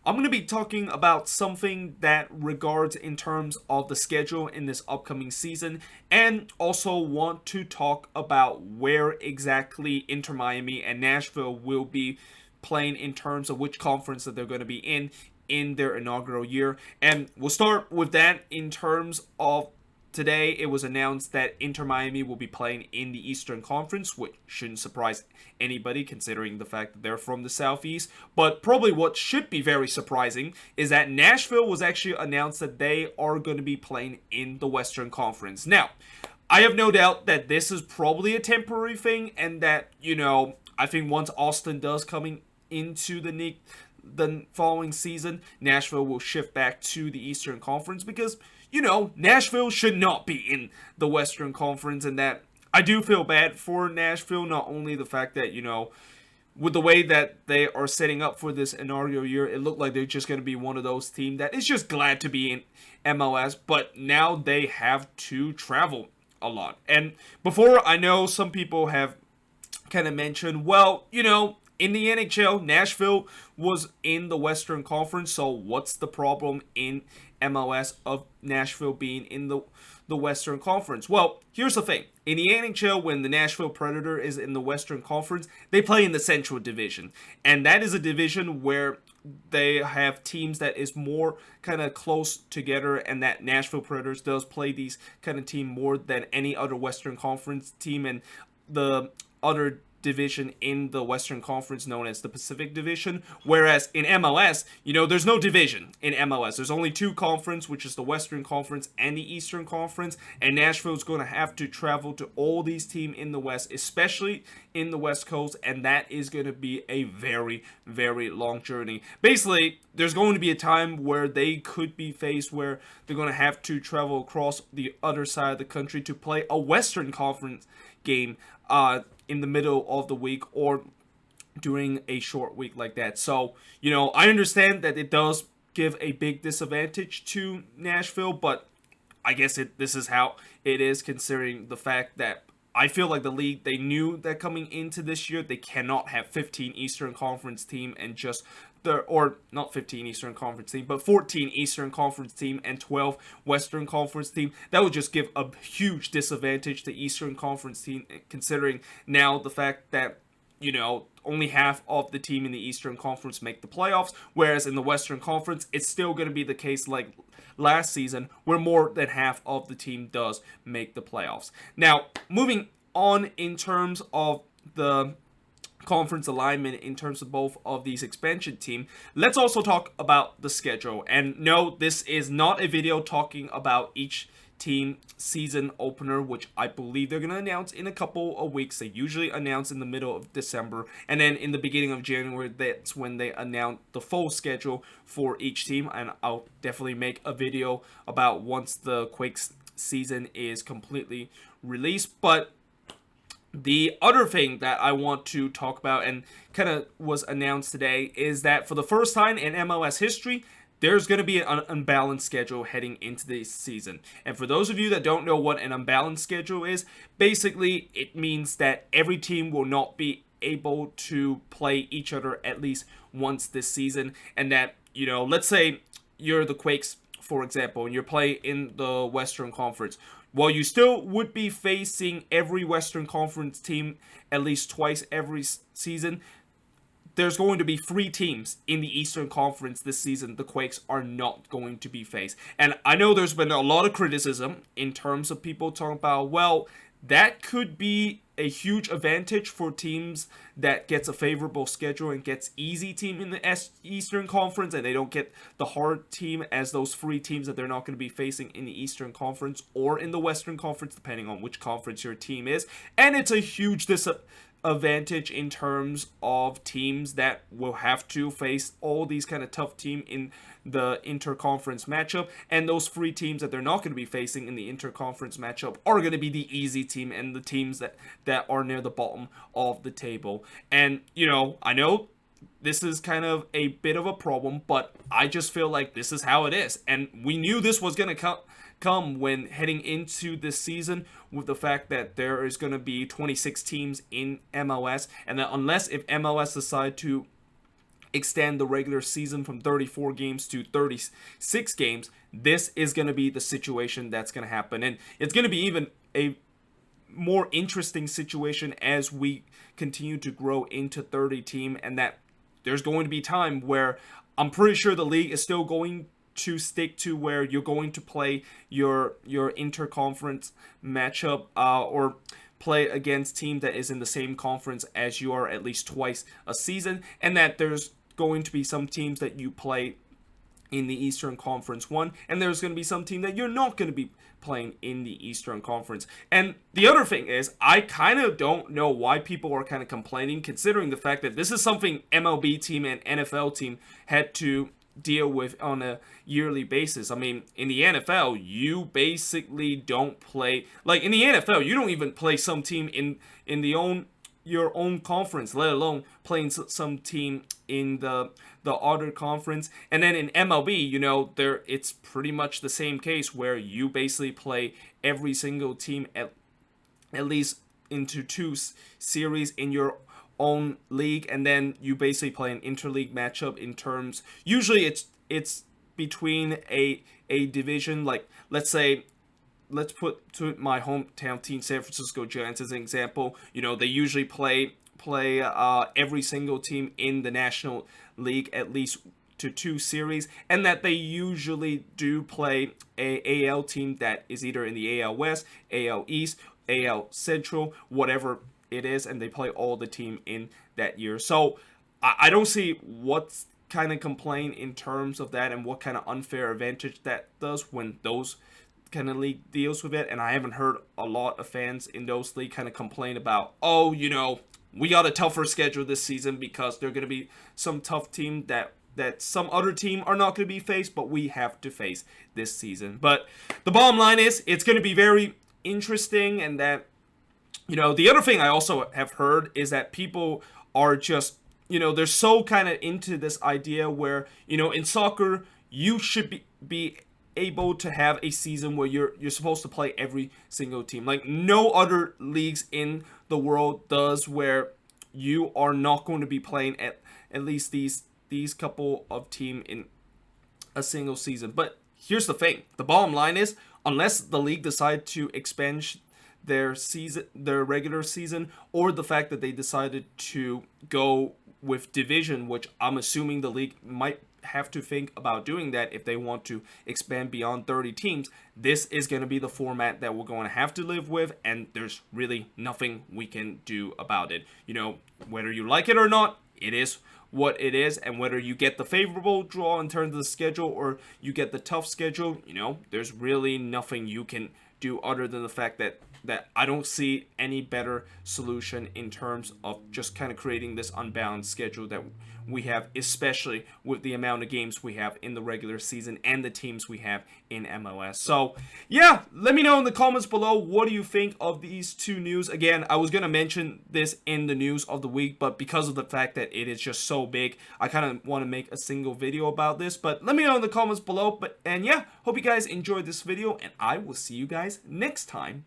I'm going to be talking about something that regards in terms of the schedule in this upcoming season, and also want to talk about where exactly Inter Miami and Nashville will be playing in terms of which conference that they're going to be in their inaugural year. And we'll start with that in terms of today. It was announced that Inter Miami will be playing in the Eastern Conference, which shouldn't surprise anybody considering the fact that they're from the Southeast. But probably what should be very surprising is that Nashville was actually announced that they are going to be playing in the Western Conference. Now, I have no doubt that this is probably a temporary thing, and that, I think once Austin does coming into the following season, Nashville will shift back to the Eastern Conference because, Nashville should not be in the Western Conference, and that I do feel bad for Nashville, not only the fact that, with the way that they are setting up for this inaugural year, it looked like they're just going to be one of those teams that is just glad to be in MLS, but now they have to travel a lot. And before, I know some people have kind of mentioned, well, in the NHL, Nashville was in the Western Conference, so what's the problem in MLS of Nashville being in the Western Conference? Well, here's the thing. In the NHL, when the Nashville Predator is in the Western Conference, they play in the Central Division. And that is a division where they have teams that is more kind of close together, and that Nashville Predators does play these kind of team more than any other Western Conference team. And the other division in the Western Conference known as the Pacific Division, whereas in MLS, there's no division in MLS. There's only two conferences, which is the Western Conference and the Eastern Conference, and Nashville's going to have to travel to all these teams in the West, especially in the West Coast, and that is going to be a very, very long journey. Basically, there's going to be a time where they could be faced where they're going to have to travel across the other side of the country to play a Western Conference game in the middle of the week or during a short week like that. So, I understand that it does give a big disadvantage to Nashville, but I guess this is how it is, considering the fact that I feel like the league, they knew that coming into this year, they cannot have 15 Eastern Conference team and just or not 15 Eastern Conference team, but 14 Eastern Conference team and 12 Western Conference team. That would just give a huge disadvantage to Eastern Conference team, considering now the fact that, only half of the team in the Eastern Conference make the playoffs, whereas in the Western Conference, it's still going to be the case like last season, where more than half of the team does make the playoffs. Now, moving on in terms of the conference alignment in terms of both of these expansion teams, let's also talk about the schedule. And no, this is not a video talking about each team season opener, which I believe they're going to announce in a couple of weeks. They usually announce in the middle of December, and then in the beginning of January, that's when they announce the full schedule for each team. And I'll definitely make a video about once the Quakes season is completely released. But the other thing that I want to talk about, and kind of was announced today, is that for the first time in MLS history, there's going to be an unbalanced schedule heading into this season. And for those of you that don't know what an unbalanced schedule is, basically it means that every team will not be able to play each other at least once this season. And that, let's say you're the Quakes, for example, and you're playing in the Western Conference. Well, you still would be facing every Western Conference team at least twice every season. There's going to be 3 teams in the Eastern Conference this season the Quakes are not going to be faced. And I know there's been a lot of criticism in terms of people talking about, well, that could be a huge advantage for teams that gets a favorable schedule and gets easy team in the Eastern Conference, and they don't get the hard team as those 3 teams that they're not going to be facing in the Eastern Conference or in the Western Conference, depending on which conference your team is. And it's a huge disadvantage in terms of teams that will have to face all these kind of tough team in the interconference matchup, and those 3 teams that they're not going to be facing in the interconference matchup are going to be the easy team and the teams that are near the bottom of the table. And I know this is kind of a bit of a problem, but I just feel like this is how it is, and we knew this was going to come when heading into this season, with the fact that there is going to be 26 teams in MLS, and that unless if MLS decide to extend the regular season from 34 games to 36 games, this is going to be the situation that's going to happen. And it's going to be even a more interesting situation as we continue to grow into 30 team, and that there's going to be time where I'm pretty sure the league is still going to stick to where you're going to play your interconference matchup or play against team that is in the same conference as you are at least twice a season, and that there's going to be some teams that you play in the Eastern Conference 1, and there's going to be some team that you're not going to be playing in the Eastern Conference. And the other thing is, I kind of don't know why people are kind of complaining, considering the fact that this is something MLB team and NFL team had to deal with on a yearly basis. I mean, in the NFL, you basically don't play, like in the NFL, you don't even play some team in your own conference, let alone playing some team in the other conference. And then in MLB, you know, it's pretty much the same case where you basically play every single team at least into 2 series in your own league, and then you basically play an interleague matchup in terms, usually it's between a division, like let's put to my hometown team, San Francisco Giants, as an example. You know, they usually play every single team in the National League at least to 2 series, and that they usually do play a AL team that is either in the AL West, AL East, AL Central, whatever it is, and they play all the team in that year. So I don't see what's kind of complain in terms of that and what kind of unfair advantage that does when those kind of league deals with it. And I haven't heard a lot of fans in those league kind of complain about, oh, you know, we got a tougher schedule this season because they're going to be some tough team that some other team are not going to be faced, but we have to face this season. But the bottom line is, it's going to be very interesting. And that, you know, the other thing I also have heard is that people are just, you know, they're so kind of into this idea where, you know, in soccer, you should be able to have a season where you're supposed to play every single team. Like no other leagues in the world does, where you are not going to be playing at least these couple of team in a single season. But here's the thing. The bottom line is, unless the league decide to expand their regular season, or the fact that they decided to go with division, which I'm assuming the league might have to think about doing that if they want to expand beyond 30 teams, this is going to be the format that we're going to have to live with, and there's really nothing we can do about it. You know, whether you like it or not, it is what it is, and whether you get the favorable draw in terms of the schedule or you get the tough schedule, you know, there's really nothing you can do other than the fact that I don't see any better solution in terms of just kind of creating this unbalanced schedule that we have, especially with the amount of games we have in the regular season and the teams we have in MLS. So, yeah, let me know in the comments below, what do you think of these 2 news? Again, I was going to mention this in the news of the week, but because of the fact that it is just so big, I kind of want to make a single video about this. But let me know in the comments below. And yeah, hope you guys enjoyed this video, and I will see you guys next time.